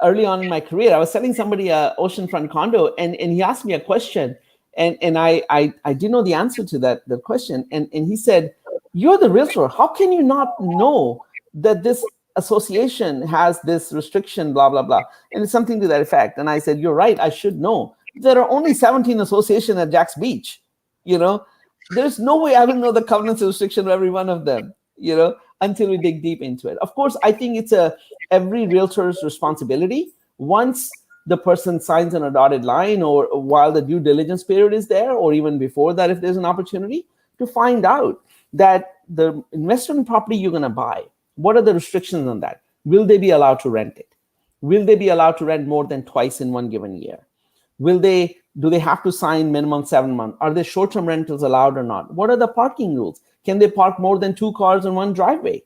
early on in my career, I was selling somebody a oceanfront condo, and he asked me a question, and I didn't know the answer to the question, and he said, "You're the realtor. How can you not know that this association has this restriction, blah blah blah?" And it's something to that effect. And I said, "You're right. I should know. There are only 17 associations at Jack's Beach. There's no way I will know the covenants and restriction of every one of them. Until we dig deep into it. Of course, I think it's every realtor's responsibility once the person signs on a dotted line or while the due diligence period is there, or even before that, if there's an opportunity to find out that the investment property you're going to buy, what are the restrictions on that? Will they be allowed to rent it? Will they be allowed to rent more than twice in one given year? Do they have to sign minimum 7 months? Are there short-term rentals allowed or not? What are the parking rules? Can they park more than 2 cars in one driveway?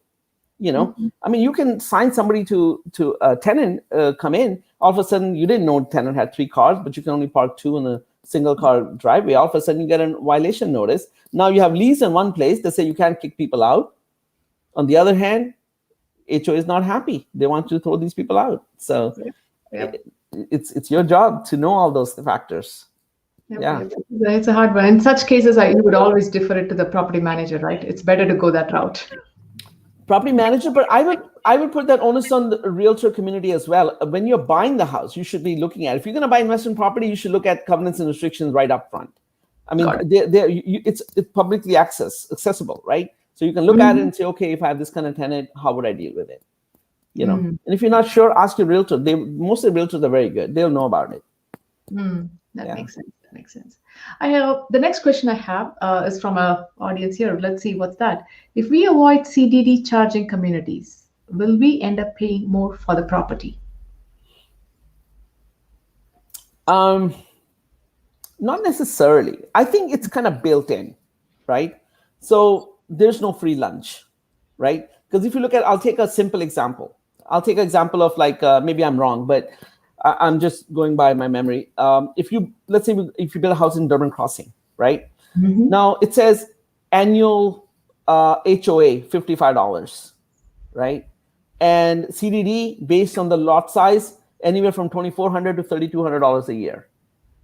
I mean, you can sign somebody to a tenant come in. All of a sudden, you didn't know the tenant had 3 cars, but you can only park 2 in a single car driveway. All of a sudden, you get a violation notice. Now you have lease in one place. They say you can't kick people out. On the other hand, HOA is not happy. They want you to throw these people out. So it's your job to know all those factors. Yeah, it's a hard one. In such cases, you would always defer it to the property manager, right? It's better to go that route. Property manager, but I would put that onus on the realtor community as well. When you're buying the house, you should be looking at, if you're going to buy investment property, you should look at covenants and restrictions right up front. I mean, it's publicly accessible, right? So you can look at it and say, okay, if I have this kind of tenant, how would I deal with it? And if you're not sure, ask your realtor. Most of the realtors are very good. They'll know about it. That makes sense. That makes sense. The next question I have is from our audience here. Let's see what's that. If we avoid CDD charging communities, will we end up paying more for the property? Not necessarily. I think it's kind of built in, right? So there's no free lunch, right? Because if you look at, I'll take a simple example. I'll take an example of maybe I'm wrong, but I'm just going by my memory. Let's say if you build a house in Durban Crossing, right? Now it says annual HOA $55, right? And CDD based on the lot size, anywhere from $2,400 to $3,200 a year,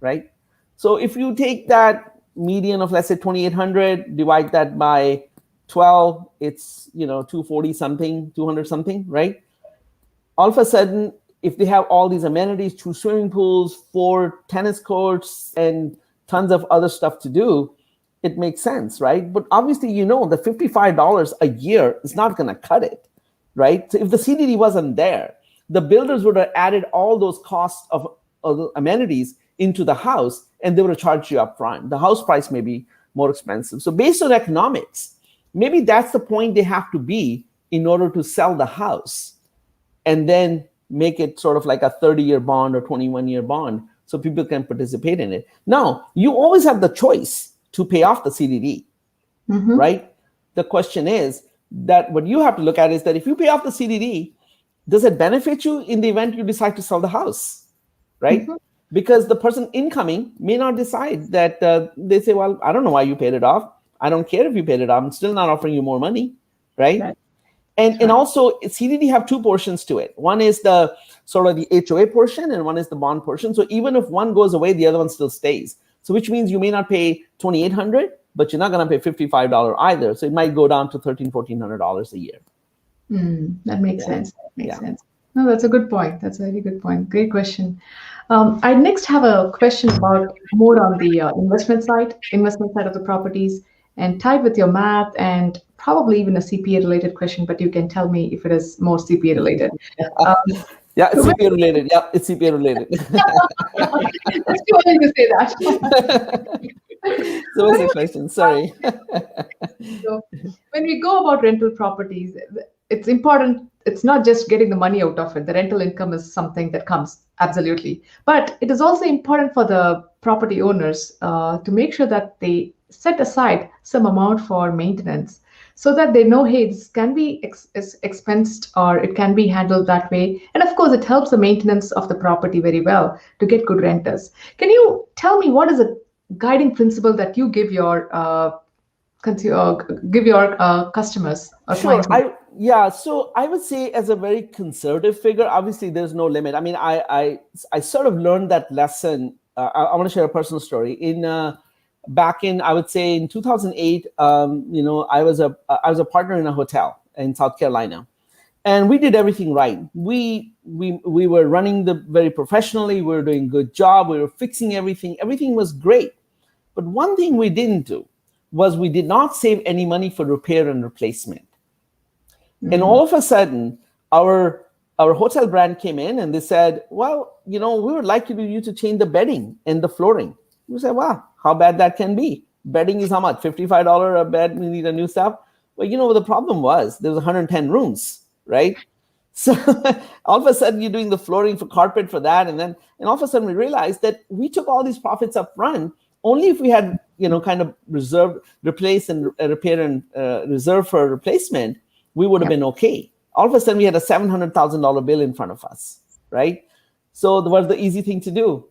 right? So if you take that median of, let's say, 2,800, divide that by 12, it's 240 something, 200 something, right? All of a sudden, if they have all these amenities, 2 swimming pools, 4 tennis courts, and tons of other stuff to do, it makes sense, right? But obviously, the $55 a year is not going to cut it, right? So if the CDD wasn't there, the builders would have added all those costs of the amenities into the house, and they would have charged you up front. The house price may be more expensive. So based on economics, maybe that's the point they have to be in order to sell the house, and then make it sort of like a 30-year bond or 21-year bond so people can participate in it. Now, you always have the choice to pay off the CDD, right? The question is that what you have to look at is that if you pay off the CDD, does it benefit you in the event you decide to sell the house, right? Because the person incoming may not decide that they say, well, I don't know why you paid it off. I don't care if you paid it off. I'm still not offering you more money, right? And also CDD have 2 portions to it. One is the sort of the HOA portion, and one is the bond portion. So even if one goes away, the other one still stays. So which means you may not pay $2,800, but you're not going to pay $55 either. So it might go down to $1,300, $1,400 a year. That makes sense. That makes sense. No, that's a good point. That's a very good point. Great question. I next have a question about more on the investment side of the properties, and tied with your math and probably even a CPA related question, but you can tell me if it is more CPA related. Yeah, it's CPA related. Yeah, it's CPA related. It's too early to say that. So what's the question? Sorry. So when we go about rental properties, it's important. It's not just getting the money out of it. The rental income is something that comes, absolutely. But it is also important for the property owners to make sure that they set aside some amount for maintenance, so that they know, hey, this can be expensed or it can be handled that way. And of course, it helps the maintenance of the property very well to get good renters. Can you tell me what is a guiding principle that you give your customers or Sure. clients? So I would say, as a very conservative figure, obviously there's no limit. I mean, I sort of learned that lesson. I want to share a personal story. Back in, I would say in 2008, I was a partner in a hotel in South Carolina, and we did everything right. We were running very professionally. We were doing a good job. We were fixing everything. Everything was great. But one thing we didn't do was we did not save any money for repair and replacement. And all of a sudden, our hotel brand came in and they said, well, we would like you to change the bedding and the flooring. We said, wow, how bad that can be. Bedding is how much? $55 a bed, we need a new stuff. Well, the problem was there was 110 rooms, right? So all of a sudden you're doing the flooring for carpet for that. And all of a sudden we realized that we took all these profits up front only if we had, kind of replace and repair and reserve for replacement, we would have been okay. All of a sudden we had a $700,000 bill in front of us, right? So what's the easy thing to do?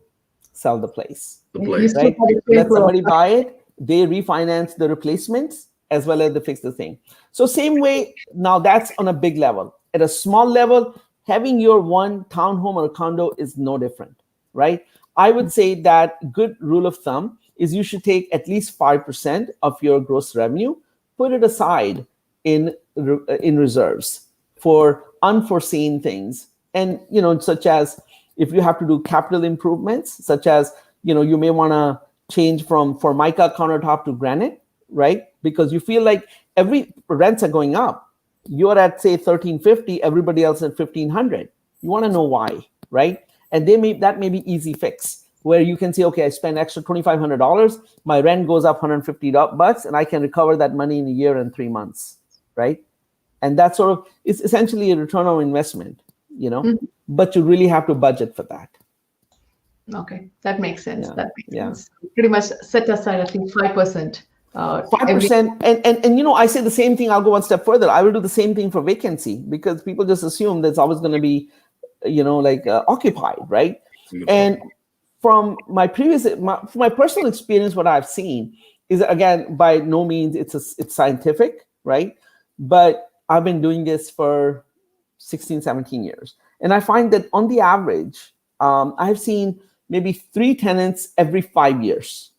Sell the place. Right? Let somebody buy it. They refinance the replacements as well as they fix the thing. So same way, now that's on a big level. At a small level, having your one townhome or a condo is no different, right? I would say that good rule of thumb is you should take at least 5% of your gross revenue, put it aside in reserves for unforeseen things. And, such as if you have to do capital improvements, such as, you may want to change from Formica countertop to granite, right? Because you feel like every rents are going up. You're at, say, $1,350, everybody else at $1,500. You want to know why, right? And that may be easy fix, where you can say, okay, I spend extra $2,500, my rent goes up $150, and I can recover that money in a year and 3 months, right? And that sort of is essentially a return on investment, but you really have to budget for that. Okay, that makes sense. Yeah. That makes sense. Pretty much set aside, I think, 5%. 5%, and I say the same thing. I'll go one step further. I will do the same thing for vacancy, because people just assume that's always going to be, occupied, right? And from my personal experience, what I've seen is, again, by no means it's scientific, right? But I've been doing this for 16, 17 years. And I find that on the average, I've seen maybe 3 tenants every 5 years.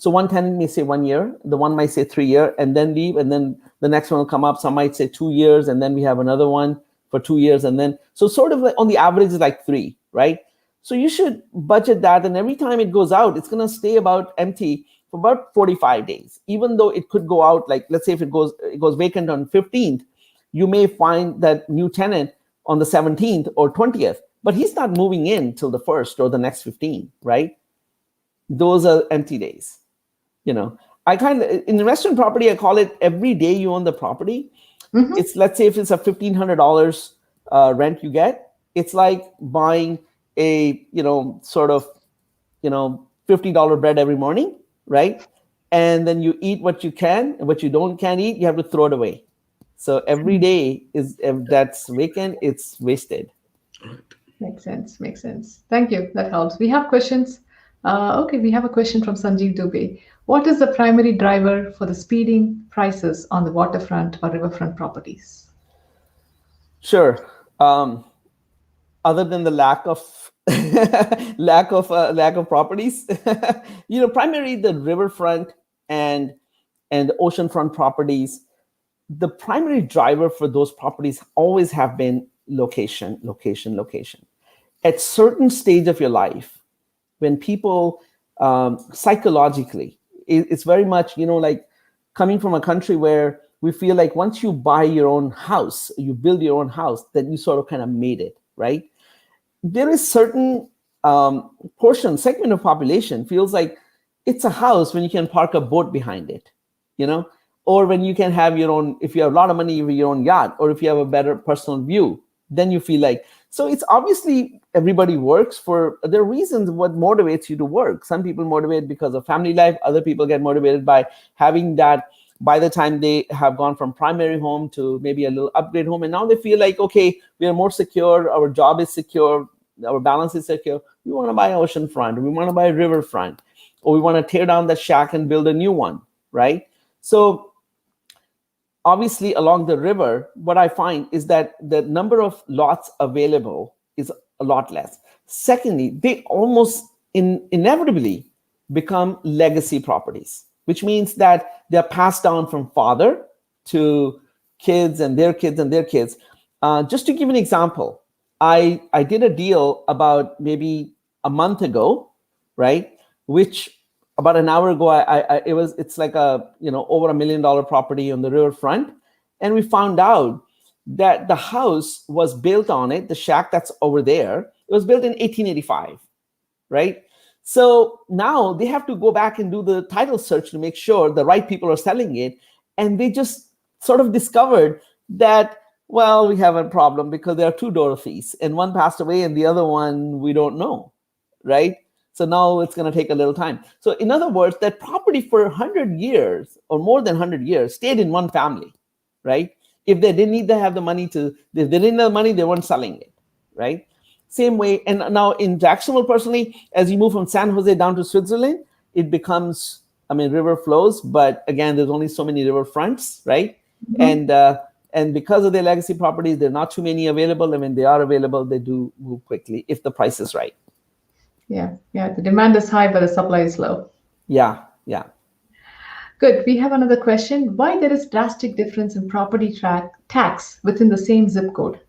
So one tenant may say 1 year, the one might say 3 years, and then leave, and then the next one will come up. Some might say 2 years, and then we have another one for 2 years, and then, so sort of like on the average is like 3, right? So you should budget that, and every time it goes out, it's gonna stay about empty for about 45 days. Even though it could go out, like let's say if it goes vacant on 15th, you may find that new tenant on the 17th or 20th, but he's not moving in till the 1st or the next 15, right? Those are empty days. I kind of, in investment property, I call it every day you own the property. Mhm. It's, let's say if it's a $1,500 rent you get, it's like buying a, sort of, $50 bread every morning, right? And then you eat what you can, and what you can't eat, you have to throw it away. So every day is, if that's vacant, it's wasted. Right. Makes sense. Thank you. That helps. We have questions. Okay, we have a question from Sanjeev Dubey. What is the primary driver for the speeding prices on the waterfront or riverfront properties? Sure. Other than the lack of lack of properties, primarily the riverfront and the oceanfront properties. The primary driver for those properties always have been location. At certain stage of your life, when people psychologically, it's very much, like coming from a country where we feel like once you buy your own house, you build your own house, then you sort of kind of made it, right? There is certain segment of population feels like it's a house when you can park a boat behind it, or when you can have your own, if you have a lot of money, your own yacht, or if you have a better personal view, then you feel like, so it's obviously everybody works for their reasons, what motivates you to work. Some people motivate because of family life. Other people get motivated by having that by the time they have gone from primary home to maybe a little upgrade home. And now they feel like, okay, we are more secure. Our job is secure. Our balance is secure. We want to buy oceanfront. We want to buy riverfront, or we want to tear down that shack and build a new one, right? So obviously along the river, what I find is that the number of lots available is a lot less. Secondly, they almost inevitably become legacy properties, which means that they're passed down from father to kids and their kids and their kids. Just to give an example, I did a deal about maybe a month ago, right? Which about an hour ago, it's like a, over $1 million property on the riverfront. And we found out that the house was built on it, the shack that's over there, it was built in 1885, right? So now they have to go back and do the title search to make sure the right people are selling it. And they just sort of discovered that, well, we have a problem because there are 2 Dorothys, and one passed away and the other one we don't know, right? So now it's going to take a little time. So in other words, that property for 100 years or more than 100 years stayed in one family, right? If they didn't need to have the money if they didn't have the money, they weren't selling it, right? Same way. And now in Jacksonville, personally, as you move from San Jose down to Switzerland, it becomes, river flows, but again, there's only so many river fronts, right? Mm-hmm. And because of their legacy properties, there are not too many available. And when they are available, they do move quickly if the price is right. Yeah. The demand is high, but the supply is low. Yeah. Good. We have another question. Why there is drastic difference in property tax within the same zip code?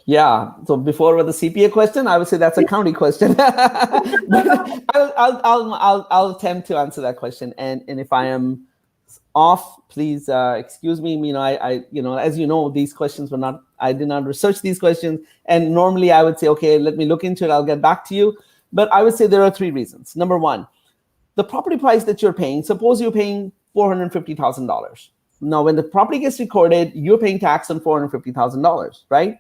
Yeah. So before with the CPA question, I would say that's a county question. I'll attempt to answer that question. And if I am off, please excuse me. I as you know, these questions I did not research these questions. And normally I would say, okay, let me look into it. I'll get back to you. But I would say there are 3 reasons. Number one, the property price that you're paying, suppose you're paying $450,000. Now, when the property gets recorded, you're paying tax on $450,000, right?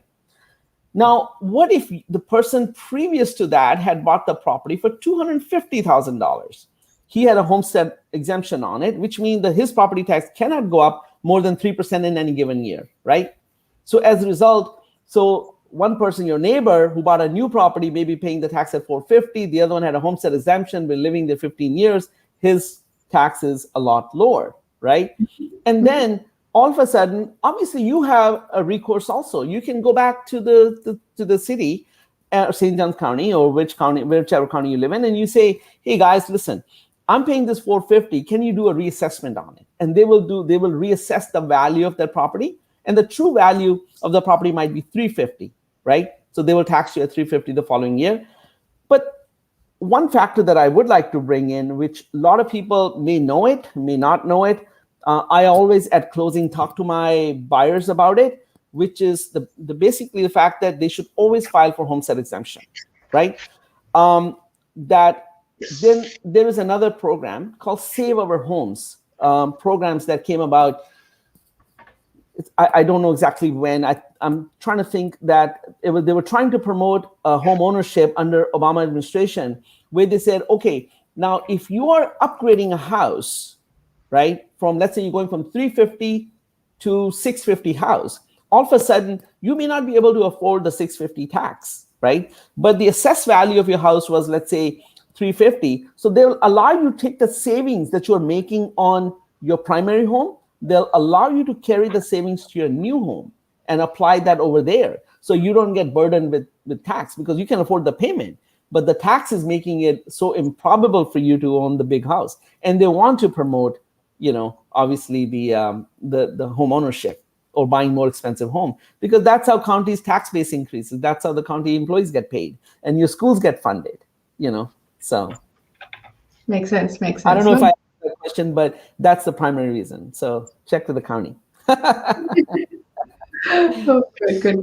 Now, what if the person previous to that had bought the property for $250,000? He had a homestead exemption on it, which means that his property tax cannot go up more than 3% in any given year, right? So as a result, one person, your neighbor who bought a new property, may be paying the tax at $450,000. The other one had a homestead exemption, been living there 15 years. His tax is a lot lower, right? And then all of a sudden, obviously, you have a recourse also. You can go back to the city, St. Johns County, or whichever county you live in, and you say, "Hey guys, listen, I'm paying this $450. Can you do a reassessment on it?" And they will reassess the value of their property, and the true value of the property might be $350, right? So they will tax you at $350 the following year. But one factor that I would like to bring in, which a lot of people may know it, may not know it, I always at closing talk to my buyers about it, which is basically the fact that they should always file for homestead exemption, right? That then there is another program called Save Our Homes, programs that came about. I don't know exactly when. I'm trying to think that they were trying to promote home ownership under Obama administration, where they said, okay, now if you are upgrading a house, right, from, let's say you're going from 350 to 650 house, all of a sudden you may not be able to afford the 650 tax, right? But the assessed value of your house was, let's say, 350. So they'll allow you to take the savings that you're making on your primary home. They'll allow you to carry the savings to your new home and apply that over there. So you don't get burdened with tax, because you can afford the payment, but the tax is making it so improbable for you to own the big house. And they want to promote, obviously the home ownership or buying more expensive home, because that's how county's tax base increases. That's how the county employees get paid and your schools get funded, so. Makes sense. I don't know if I answered that question, but that's the primary reason. So check with the county. Oh, good.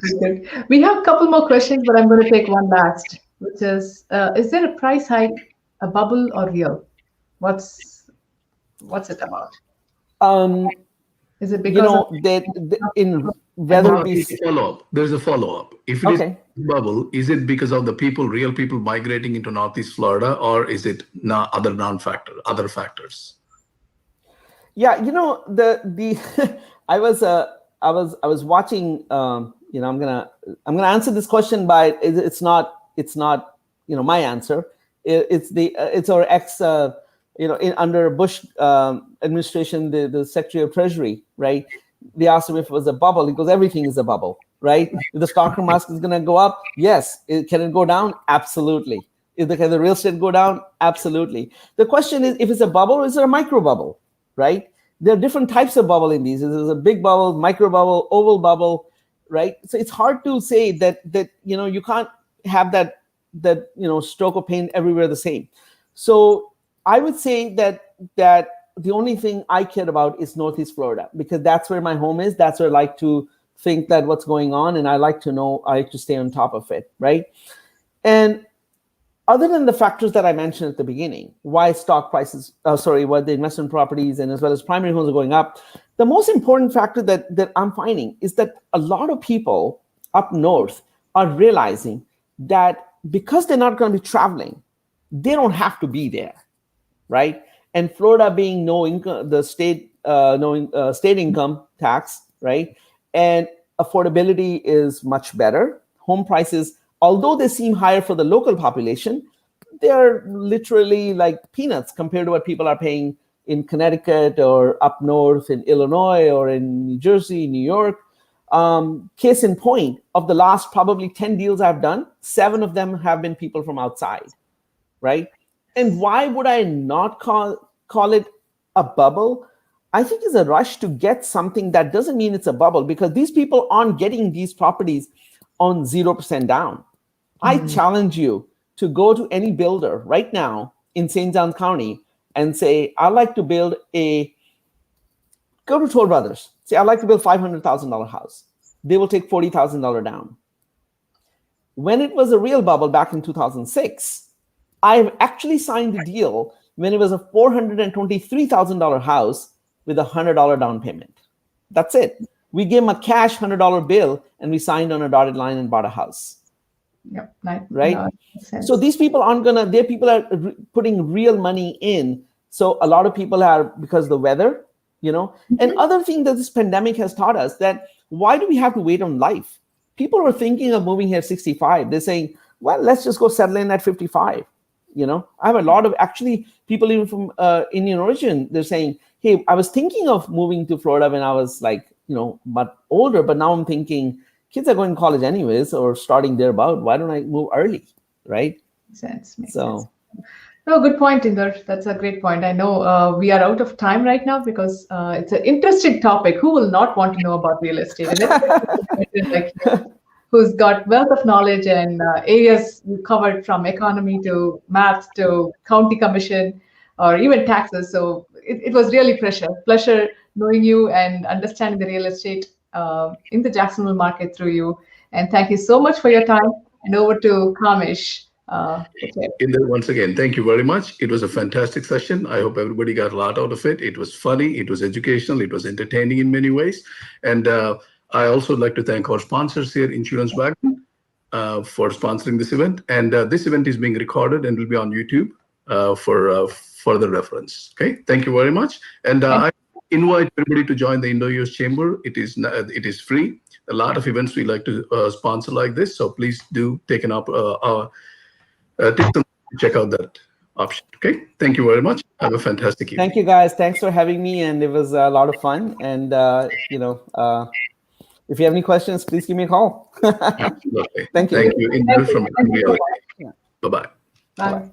We have a couple more questions, but I'm going to take one last, which is there a price hike, a bubble, or real? What's it about? Is it because There's a follow-up. If it is bubble, is it because of the real people migrating into Northeast Florida, or is it other factors? Yeah, I was watching. I'm gonna answer this question by it's not my answer. It's our ex under Bush administration, the Secretary of Treasury, right? They asked him if it was a bubble. He goes, everything is a bubble, right? If the stock market is going to go up, yes. Can it go down? Absolutely. Can the real estate go down? Absolutely. The question is, if it's a bubble, or is it a micro bubble, right? There are different types of bubble in these. There's a big bubble, micro bubble, oval bubble, right? So it's hard to say that you can't have that stroke of paint everywhere the same. So I would say that the only thing I care about is Northeast Florida, because that's where my home is. That's where I like to think that what's going on, and I like to stay on top of it, right? And other than the factors that I mentioned at the beginning, why stock prices, why the investment properties and as well as primary homes are going up, the most important factor that I'm finding is that a lot of people up north are realizing that because they're not going to be traveling, they don't have to be there, right? And Florida being no income, the state state income tax, right? And affordability is much better. Home prices, although they seem higher for the local population, they're literally like peanuts compared to what people are paying in Connecticut or up north in Illinois or in New Jersey, New York. Case in point, of the last probably 10 deals I've done, 7 of them have been people from outside, right? And why would I not call it a bubble? I think it's a rush to get something that doesn't mean it's a bubble, because these people aren't getting these properties on 0% down. I challenge you to go to any builder right now in St. Johns County and say, I'd like to build go to Toll Brothers. Say, I'd like to build a $500,000 house. They will take $40,000 down. When it was a real bubble back in 2006, I've actually signed a deal when it was a $423,000 house with a $100 down payment. That's it. We gave them a cash $100 bill and we signed on a dotted line and bought a house. Yep. Right? No, so these people their people are putting real money in. So a lot of people are, because of the weather, and other thing that this pandemic has taught us, that why do we have to wait on life? People are thinking of moving here at 65. They're saying, well, let's just go settle in at 55. I have a lot of actually people even from Indian origin. They're saying, hey, I was thinking of moving to Florida when I was like, but older, but now I'm thinking kids are going to college anyways or starting thereabout. Why don't I move early? Right? Makes sense. So. No, good point, Inder. That's a great point. I know we are out of time right now because it's an interesting topic. Who will not want to know about real estate? And especially like you, who's got wealth of knowledge and areas you covered from economy to maths to county commission or even taxes. So it was really pleasure knowing you and understanding the real estate in the Jacksonville market through you. And thank you so much for your time. And over to Kamish. Inder, once again, thank you very much. It was a fantastic session. I hope everybody got a lot out of it. It was funny, it was educational, it was entertaining in many ways. And I also would like to thank our sponsors here, Insurance Wagon, for sponsoring this event. And this event is being recorded and will be on YouTube for further reference. Okay, thank you very much. And I invite everybody to join the Indo-US Chamber. It is free. A lot of events we like to sponsor like this. So please do take an check out that option. Okay, thank you very much. Have a fantastic evening. Thank you, guys. Thanks for having me, and it was a lot of fun. And if you have any questions, please give me a call. Absolutely. Thank you. Thank you. From reality. Bye-bye. Bye.